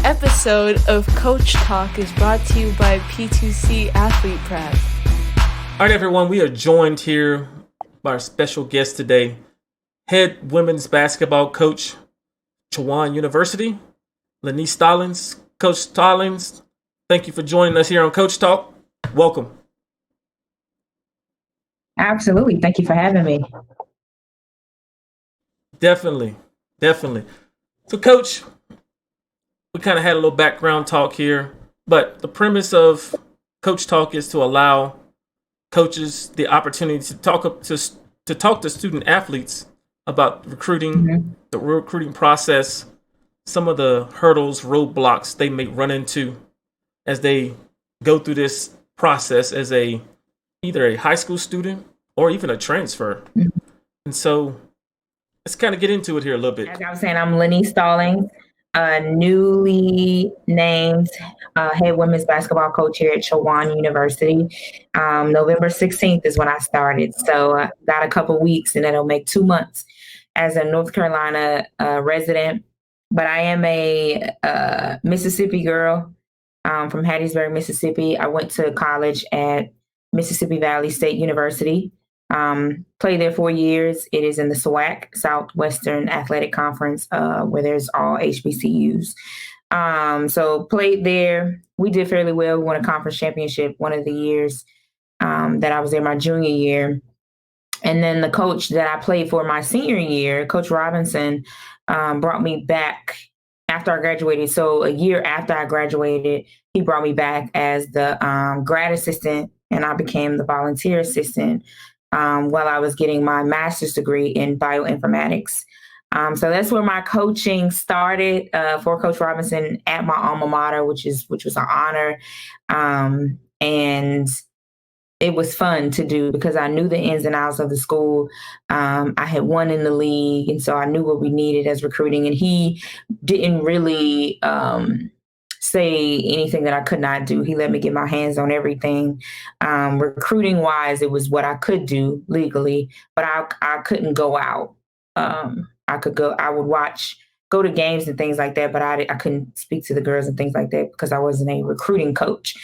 episode of Coach Talk is brought to you by P2C Athlete Prep. All right, everyone, we are joined here by our special guest today, head women's basketball coach, Chowan University, Lenise Stallings. Coach Stallings, thank you for joining us here on Coach Talk. Welcome. Absolutely. Thank you for having me. Definitely. So, Coach, we kind of had a little background talk here, but the premise of Coach Talk is to allow coaches the opportunity to talk to student athletes about recruiting, the recruiting process, some of the hurdles, roadblocks they may run into as they go through this process as either a high school student or even a transfer. And so let's kind of get into it here a little bit. As I was saying, I'm Lenise Stallings, newly named head women's basketball coach here at Chowan University. November 16th is when I started. So I got a couple weeks and it'll make 2 months as a North Carolina resident. But I am a Mississippi girl from Hattiesburg, Mississippi. I went to college at Mississippi Valley State University. Played there 4 years. It is in the SWAC, Southwestern Athletic Conference, where there's all HBCUs. So played there. We did fairly well. We won a conference championship one of the years that I was there, my junior year. And then the coach that I played for my senior year, Coach Robinson, brought me back after I graduated. So a year after I graduated, he brought me back as the grad assistant, and I became the volunteer assistant while I was getting my master's degree in bioinformatics. So that's where my coaching started for Coach Robinson at my alma mater, which was an honor. And it was fun to do because I knew the ins and outs of the school. I had won in the league, and so I knew what we needed as recruiting. And he didn't really say anything that I could not do. He let me get my hands on everything. Recruiting wise, it was what I could do legally, but I couldn't go out. I would go to games and things like that, but I couldn't speak to the girls and things like that because I wasn't a recruiting coach.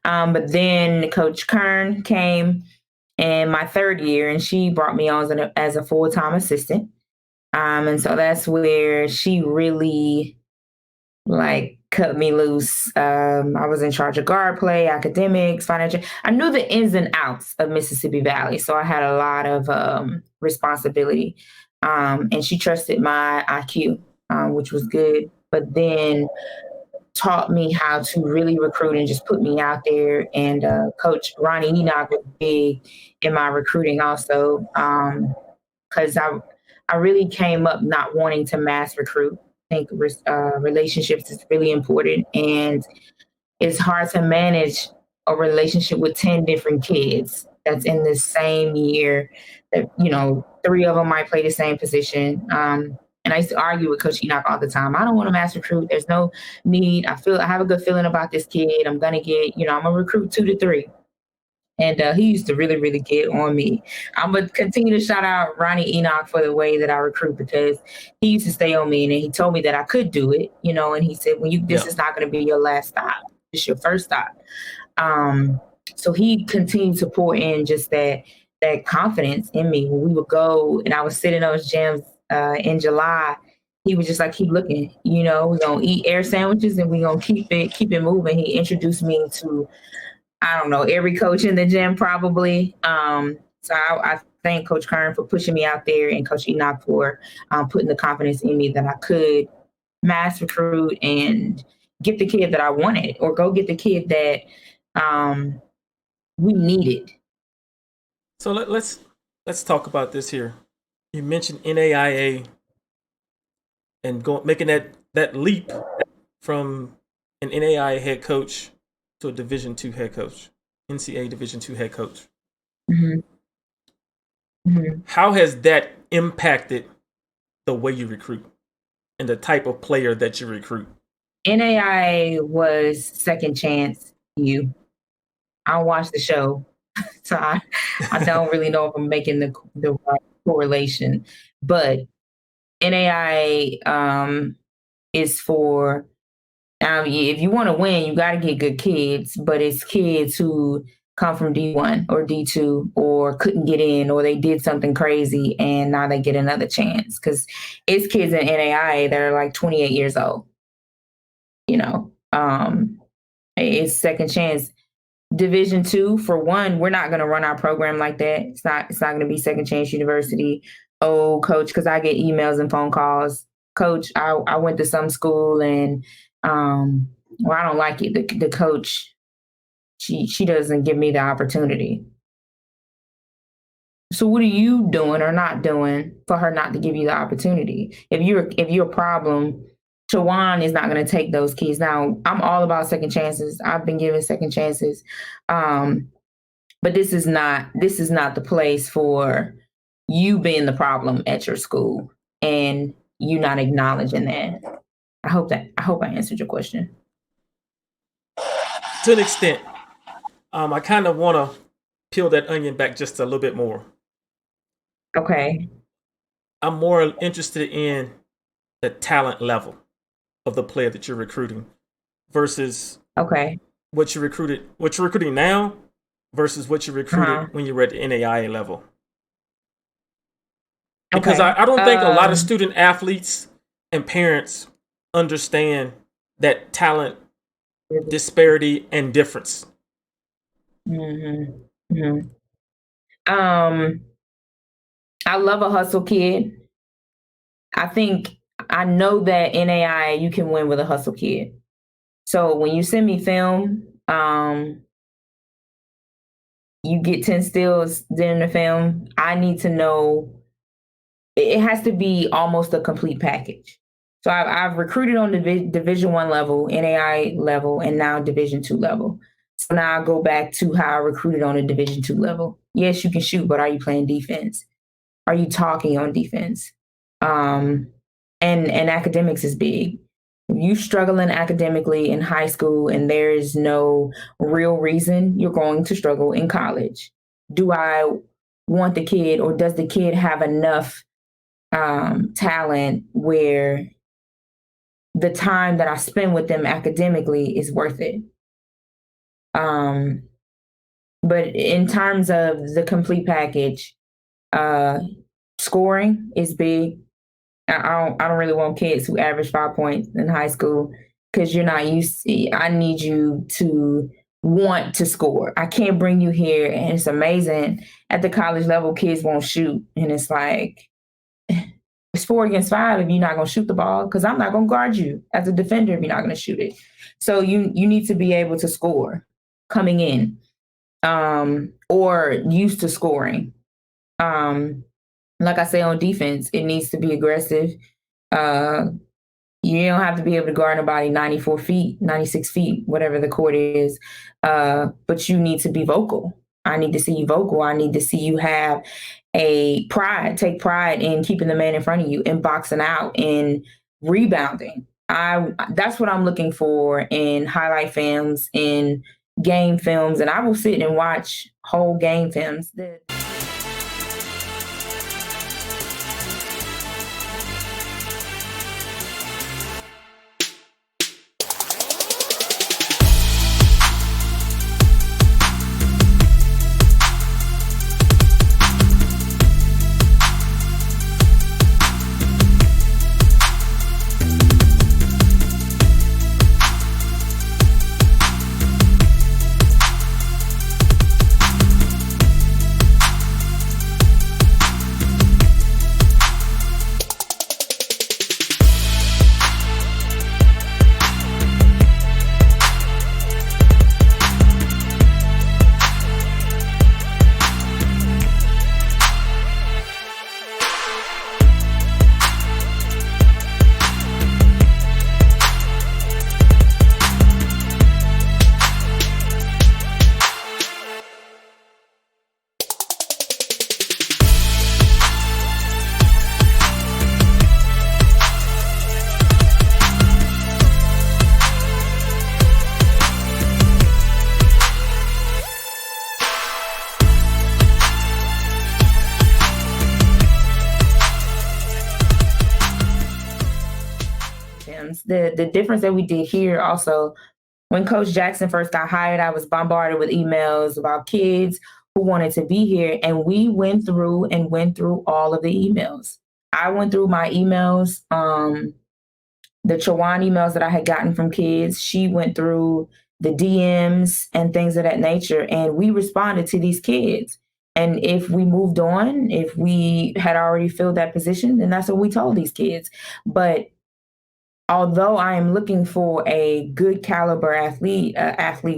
But then Coach Kern came in my third year, and she brought me on as a full-time assistant. And so that's where she really cut me loose. I was in charge of guard play, academics, financial. I knew the ins and outs of Mississippi Valley, so I had a lot of responsibility. And she trusted my IQ, which was good. But then taught me how to really recruit and just put me out there. And Coach Ronnie Enoch was big in my recruiting also, because I really came up not wanting to mass recruit. I think relationships is really important, and it's hard to manage a relationship with 10 different kids that's in the same year that, 3 of them might play the same position. And I used to argue with Coach Enoch all the time. I don't want to mass recruit. There's no need. I have a good feeling about this kid. I'm going to get, I'm going to recruit 2 to 3. And he used to really, really get on me. I'm going to continue to shout out Ronnie Enoch for the way that I recruit, because he used to stay on me, and he told me that I could do it, and he said, this is not going to be your last stop. It's your first stop. So he continued to pour in just that confidence in me. When we would go and I would sit in those gyms in July, he was just like, keep looking, we're going to eat air sandwiches and we're going to keep it moving. He introduced me to, I don't know, every coach in the gym probably. So I thank Coach Kern for pushing me out there, and Coach Enoch for putting the confidence in me that I could mass recruit and get the kid that I wanted, or go get the kid that we needed. So let's talk about this here. You mentioned NAIA and making that leap from an NAIA head coach to a Division II head coach, NCAA Division II head coach. Mm-hmm. Mm-hmm. How has that impacted the way you recruit and the type of player that you recruit? NAIA was second chance you. I watched the show, so I don't really know if I'm making the right correlation, but NAIA is for If you want to win, you got to get good kids, but it's kids who come from D1 or D2 or couldn't get in or they did something crazy and now they get another chance because it's kids in NAIA that are like 28 years old. You know, it's second chance. Division two, for one, we're not going to run our program like that. It's not going to be Second Chance University. Oh, coach, because I get emails and phone calls. Coach, I went to some school and well, I don't like it. The coach, she doesn't give me the opportunity. So what are you doing or not doing for her not to give you the opportunity? If you're a problem, Chowan is not going to take those kids. Now, I'm all about second chances. I've been given second chances. But this is not the place for you being the problem at your school and you not acknowledging that. I hope I answered your question. To an extent. I kind of want to peel that onion back just a little bit more. Okay. I'm more interested in the talent level of the player that you're recruiting versus what you're recruiting now versus what you recruited when you were at the NAIA level. Because I don't think a lot of student athletes and parents understand that talent disparity and difference. Mm-hmm. Mm-hmm. I love a hustle kid. I know that NAIA you can win with a hustle kid. So when you send me film, you get 10 stills during the film. I need to know it has to be almost a complete package. So I've recruited on the Division I level, NAIA level, and now Division II level. So now I go back to how I recruited on a Division II level. Yes, you can shoot, but are you playing defense? Are you talking on defense? And academics is big. If you struggling academically in high school and there is no real reason, you're going to struggle in college. Do I want the kid, or does the kid have enough talent where the time that I spend with them academically is worth it? But in terms of the complete package, scoring is big. I don't really want kids who average 5 points in high school because you're not used to. I need you to want to score. I can't bring you here, and it's amazing. At the college level, kids won't shoot, and it's like it's 4 against 5 if you're not going to shoot the ball because I'm not going to guard you as a defender if you're not going to shoot it. So you need to be able to score coming in, or used to scoring. Like I say, on defense, it needs to be aggressive. You don't have to be able to guard nobody 94 feet, 96 feet, whatever the court is. But you need to be vocal. I need to see you vocal. I need to see you have take pride in keeping the man in front of you, in boxing out, in rebounding. That's what I'm looking for in highlight films, in game films, and I will sit and watch whole game films. the difference that we did here also, when Coach Jackson first got hired, I was bombarded with emails about kids who wanted to be here. And we went through all of the emails. I went through my emails, the Chowan emails that I had gotten from kids. She went through the DMs and things of that nature. And we responded to these kids. And if we moved on, if we had already filled that position, then that's what we told these kids. But although I am looking for a good caliber athlete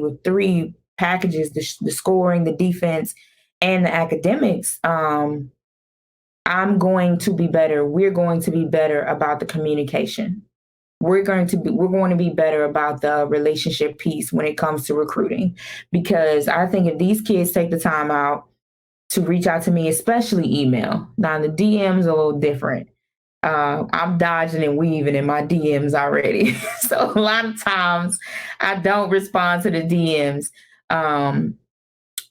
with three packages, the scoring, the defense, and the academics, I'm going to be better. We're going to be better about the communication. We're going to be better about the relationship piece when it comes to recruiting, because I think if these kids take the time out to reach out to me, especially email. Now the DMs are a little different. I'm dodging and weaving in my DMs already. So a lot of times I don't respond to the DMs.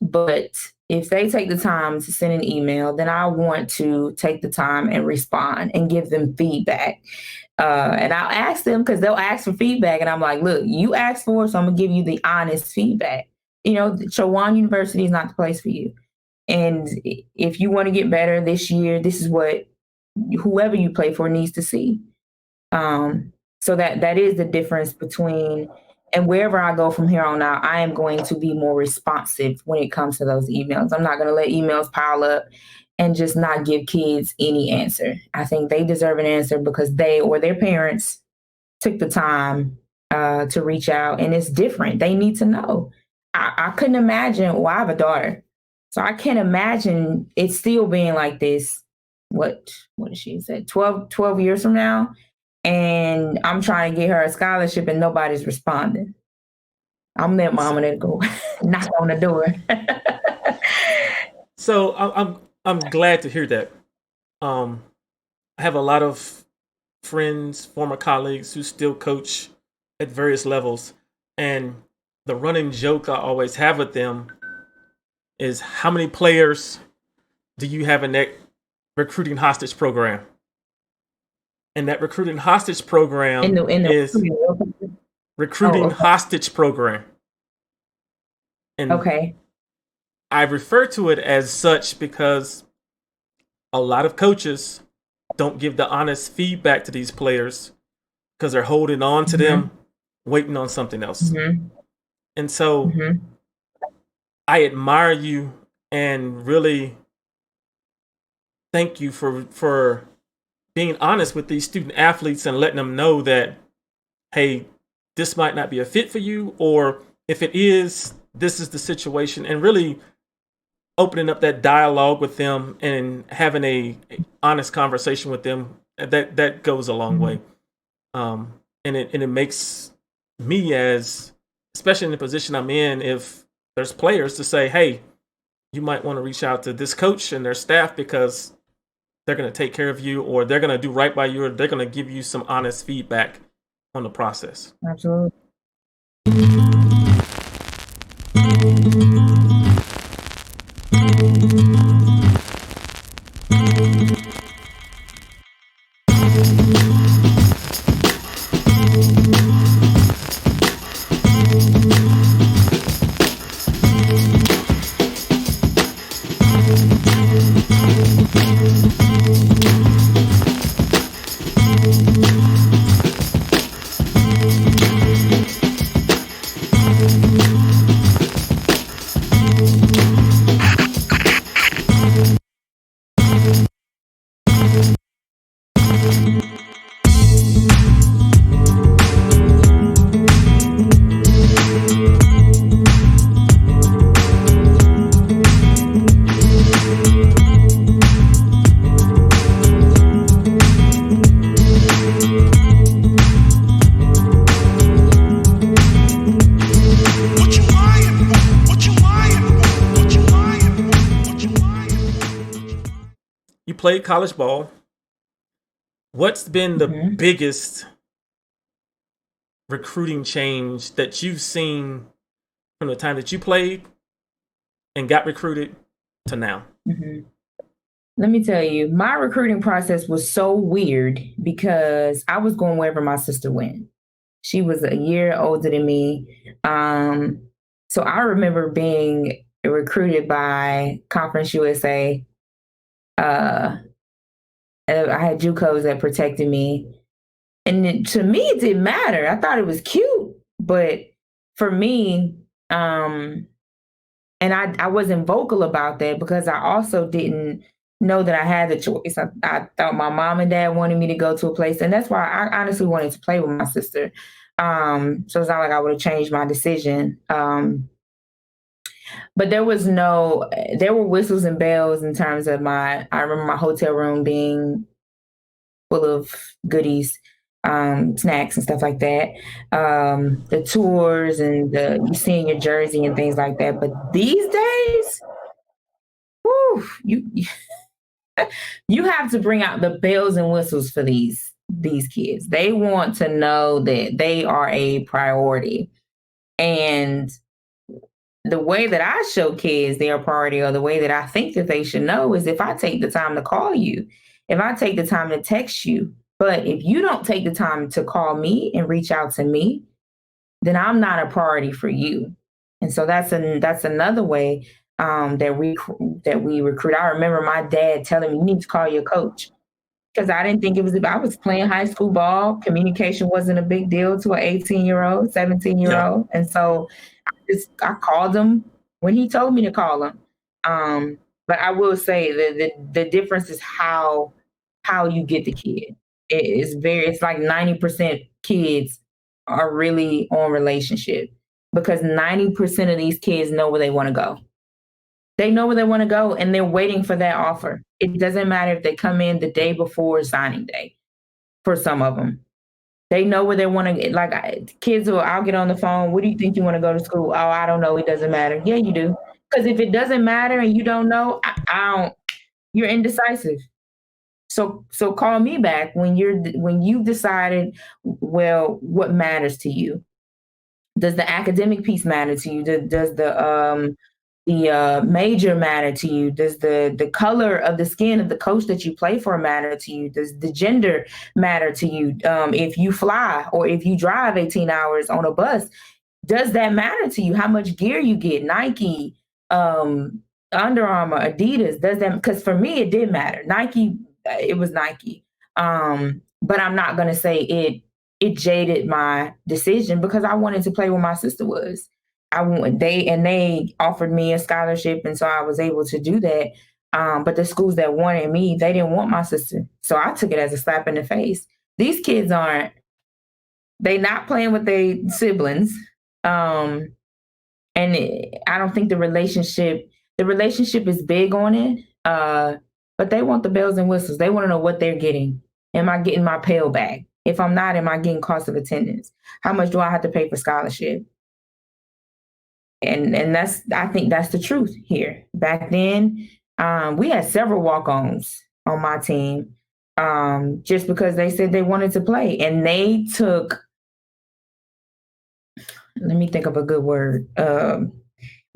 But if they take the time to send an email, then I want to take the time and respond and give them feedback. And I'll ask them, because they'll ask for feedback. And I'm like, look, you asked for it, so I'm going to give you the honest feedback. Chowan University is not the place for you. And if you want to get better this year, this is what whoever you play for needs to see. So that is the difference between, and wherever I go from here on out, I am going to be more responsive when it comes to those emails. I'm not going to let emails pile up and just not give kids any answer. I think they deserve an answer because they or their parents took the time to reach out, and it's different. They need to know. I couldn't imagine, well, I have a daughter, so I can't imagine it still being like this. What did she say? 12 years from now, and I'm trying to get her a scholarship and nobody's responding. I'm that mama that go knock on the door. So I'm glad to hear that. I have a lot of friends, former colleagues who still coach at various levels, and the running joke I always have with them is, how many players do you have in that recruiting hostage program? And that recruiting hostage program is recruiting hostage program. And okay. I refer to it as such because a lot of coaches don't give the honest feedback to these players because they're holding on to them, waiting on something else. And so I admire you and really thank you for being honest with these student athletes and letting them know that, hey, this might not be a fit for you, or if it is, this is the situation, and really opening up that dialogue with them and having a honest conversation with them. That goes a long way. And it makes me, as especially in the position I'm in, if there's players, to say, hey, you might want to reach out to this coach and their staff because they're going to take care of you, or they're going to do right by you, or they're going to give you some honest feedback on the process. Absolutely. Played college ball. What's been the biggest recruiting change that you've seen from the time that you played and got recruited to now? Let me tell you, my recruiting process was so weird because I was going wherever my sister went. She was a year older than me. Um, so I remember being recruited by Conference USA. Uh, I had JUCOs that protected me. To me, it didn't matter. I thought it was cute. But for me, and I wasn't vocal about that because I also didn't know that I had the choice. I thought my mom and dad wanted me to go to a place, and that's why I honestly wanted to play with my sister. So it's not like I would have changed my decision. But there were whistles and bells in terms of I remember my hotel room being full of goodies, snacks and stuff like that. The tours and you seeing your jersey and things like that. But these days, whew, you have to bring out the bells and whistles for these kids. They want to know that they are a priority. And the way that I show kids they're a priority, or the way that I think that they should know, is if I take the time to call you, if I take the time to text you. But if you don't take the time to call me and reach out to me, then I'm not a priority for you. And so that's another way that we recruit. I remember my dad telling me, "You need to call your coach," because I didn't think it was. I was playing high school ball. Communication wasn't a big deal to an 18-year-old, 17-year Yeah. old, and so I called him when he told me to call him. But I will say that the difference is how you get the kid. It's like 90% kids are really on relationship, because 90% of these kids know where they want to go. They know where they want to go, and they're waiting for that offer. It doesn't matter if they come in the day before signing day for some of them. They know where they want to get. Like kids I'll get on the phone. What do you think you want to go to school? Oh, I don't know. It doesn't matter. Yeah, you do. Because if it doesn't matter and you don't know, I don't. You're indecisive. So call me back when you've decided. Well, what matters to you? Does the academic piece matter to you? Does the major matter to you? Does the color of the skin of the coach that you play for matter to you? Does the gender matter to you? If you fly or if you drive 18 hours on a bus, does that matter to you? How much gear you get? Nike, Under Armour, Adidas, does that? Because for me, it did matter. Nike, it was Nike. But I'm not going to say it jaded my decision, because I wanted to play where my sister was. They offered me a scholarship, and so I was able to do that. But the schools that wanted me, they didn't want my sister, so I took it as a slap in the face. These kids aren't. They not playing with their siblings, I don't think the relationship is big on it. But they want the bells and whistles. They want to know what they're getting. Am I getting my pay back? If I'm not, am I getting cost of attendance? How much do I have to pay for scholarship? And I think that's the truth here. Back then, we had several walk-ons on my team, just because they said they wanted to play, and they took. Let me think of a good word.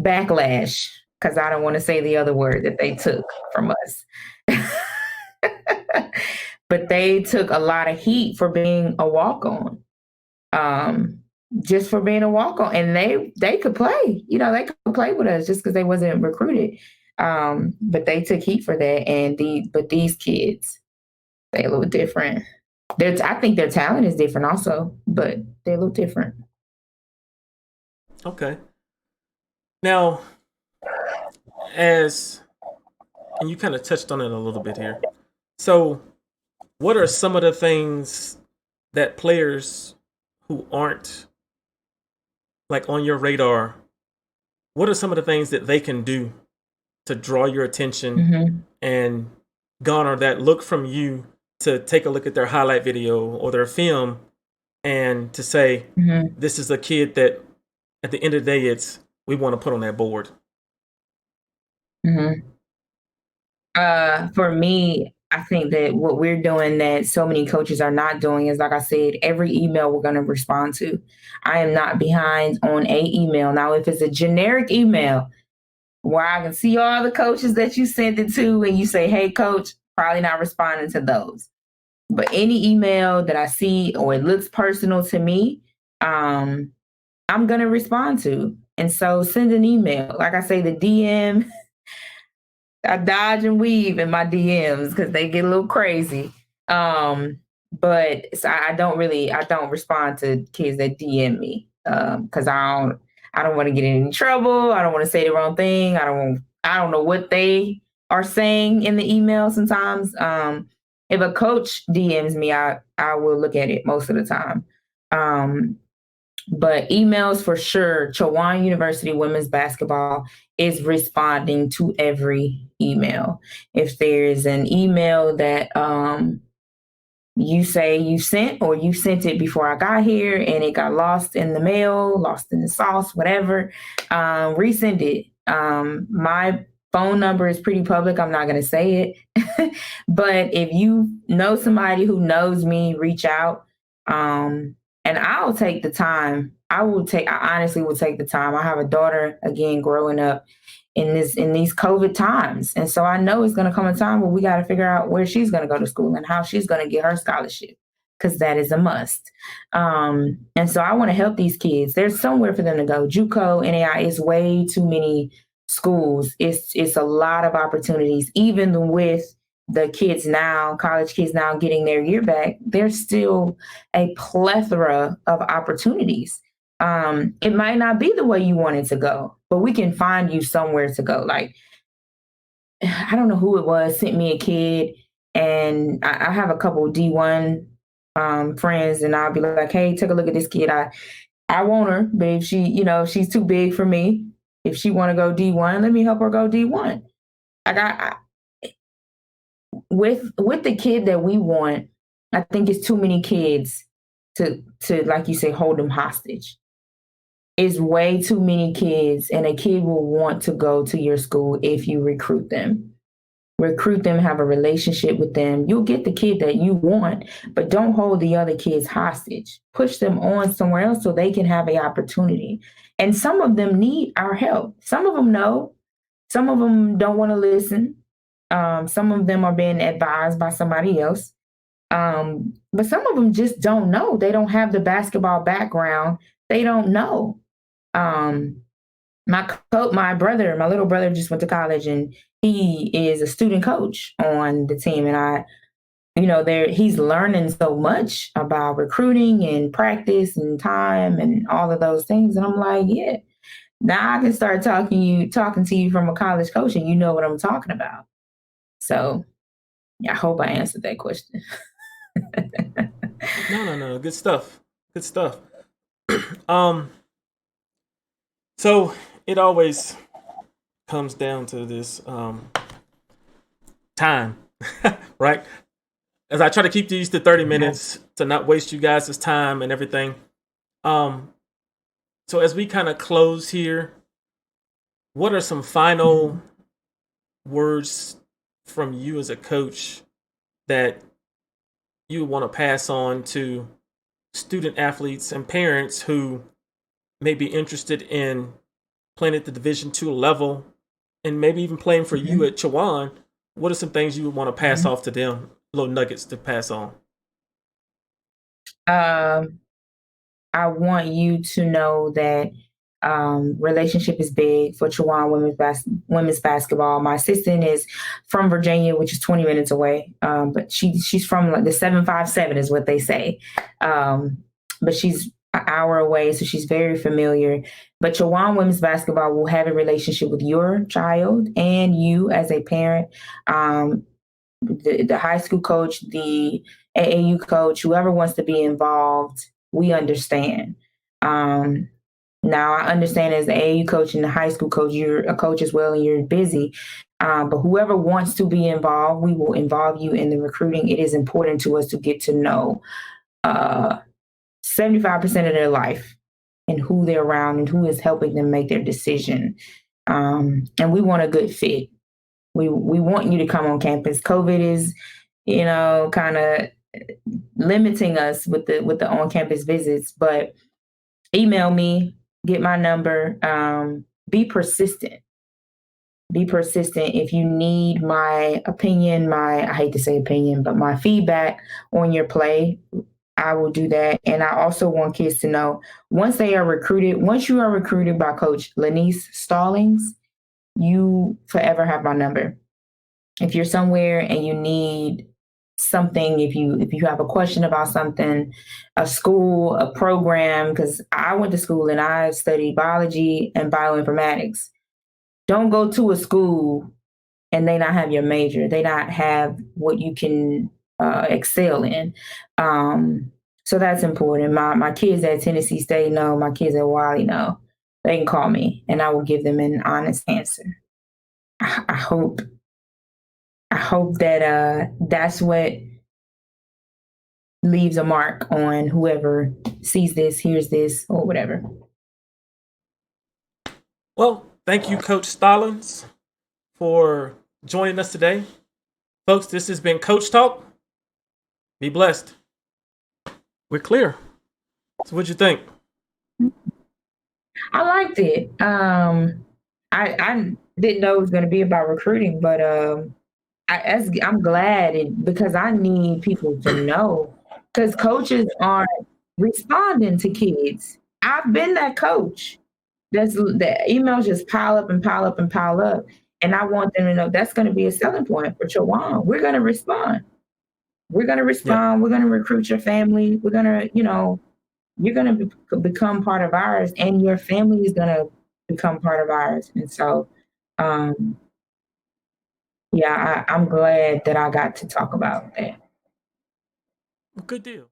Backlash, because I don't want to say the other word that they took from us. But they took a lot of heat for being a walk-on. Just for being a walk-on, and they could play. They could play with us just because they wasn't recruited. But they took heat for that, but these kids, they a little different. I think their talent is different also, but they look different. Okay. Now, and you kind of touched on it a little bit here. So, what are some of the things that players who aren't like on your radar, what are some of the things that they can do to draw your attention and garner that look from you, to take a look at their highlight video or their film and to say, this is a kid that at the end of the day, we want to put on that board? For me, I think that what we're doing that so many coaches are not doing is, like I said, every email we're going to respond to. I am not behind on a email. Now, if it's a generic email, where I can see all the coaches that you sent it to and you say, hey, coach, probably not responding to those. But any email that I see or it looks personal to me, I'm going to respond to. And so send an email. Like I say, the DM, I dodge and weave in my DMs because they get a little crazy. But so I don't respond to kids that DM me because I don't want to get in any trouble. I don't want to say the wrong thing. I don't know what they are saying in the email sometimes. If a coach DMs me, I will look at it most of the time. But emails for sure. Chowan University women's basketball is responding to every email. If there's an email that you say you sent or you sent it before I got here and it got lost in the mail, lost in the sauce, whatever, resend it. My phone number is pretty public. I'm not going to say it. But if you know somebody who knows me, reach out. And I'll take the time. I honestly will take the time. I have a daughter, again, growing up in these COVID times. And so I know it's going to come a time where we got to figure out where she's going to go to school and how she's going to get her scholarship, because that is a must. And so I want to help these kids. There's somewhere for them to go. JUCO, NAI is way too many schools. It's a lot of opportunities, even with the kids now, college kids now getting their year back, there's still a plethora of opportunities. It might not be the way you want it to go, but we can find you somewhere to go. Like, I don't know who it was, sent me a kid, and I have a couple of D1 friends, and I'll be like, hey, take a look at this kid. I want her, but if she's too big for me, if she want to go D1, let me help her go D1. With the kid that we want, I think it's too many kids to like you say, hold them hostage. It's way too many kids, and a kid will want to go to your school if you recruit them. Recruit them, have a relationship with them. You'll get the kid that you want, but don't hold the other kids hostage. Push them on somewhere else so they can have an opportunity. And some of them need our help. Some of them know. Some of them don't want to listen. Some of them are being advised by somebody else. But some of them just don't know. They don't have the basketball background. They don't know. My little brother just went to college, and he is a student coach on the team. And he's learning so much about recruiting and practice and time and all of those things. And I'm like, yeah, now I can start talking to you from a college coach, and you know what I'm talking about. So yeah, I hope I answered that question. No. Good stuff. Good stuff. So it always comes down to this time, right? As I try to keep these to 30 minutes to not waste you guys' time and everything. So as we kind of close here, what are some final words from you as a coach that you want to pass on to student athletes and parents who may be interested in playing at the Division II level and maybe even playing for you at Chowan? What are some things you would want to pass off to them, little nuggets to pass on? I want you to know that relationship is big for Chowan women's basketball. My assistant is from Virginia, which is 20 minutes away, but she's from like the 757 is what they say. But she's an hour away, so she's very familiar. But Chowan women's basketball will have a relationship with your child and you as a parent. The high school coach, the AAU coach, whoever wants to be involved, we understand. Now, I understand as the AAU coach and the high school coach, you're a coach as well and you're busy. But whoever wants to be involved, we will involve you in the recruiting. It is important to us to get to know 75% of their life and who they're around and who is helping them make their decision. And we want a good fit. We want you to come on campus. COVID is, kind of limiting us with the on-campus visits, but email me, get my number, be persistent. be persistent. If you need my opinion, I hate to say opinion, but my feedback on your play, I will do that. And I also want kids to know once you are recruited by Coach Lenise Stallings, you forever have my number. If you're somewhere and you need something, if you have a question about something, a school, a program, because I went to school and I studied biology and bioinformatics. Don't go to a school and they not have your major. They not have what you can excel in. So that's important. My kids at Tennessee State know. My kids at Wiley know. They can call me and I will give them an honest answer. I hope that that's what leaves a mark on whoever sees this, hears this, or whatever. Well, thank you, Coach Stallings, for joining us today. Folks, this has been Coach Talk. Be blessed. We're clear. So what'd you think? I liked it. I didn't know it was going to be about recruiting, but I'm glad because I need people to know because coaches aren't responding to kids. I've been that coach. The emails just pile up and pile up and pile up. And I want them to know that's going to be a selling point for Chowan. We're going to respond. We're going to respond. Yeah. We're going to recruit your family. We're going to, you're going to become part of ours and your family is going to become part of ours. And so, yeah, I'm glad that I got to talk about that. Good deal.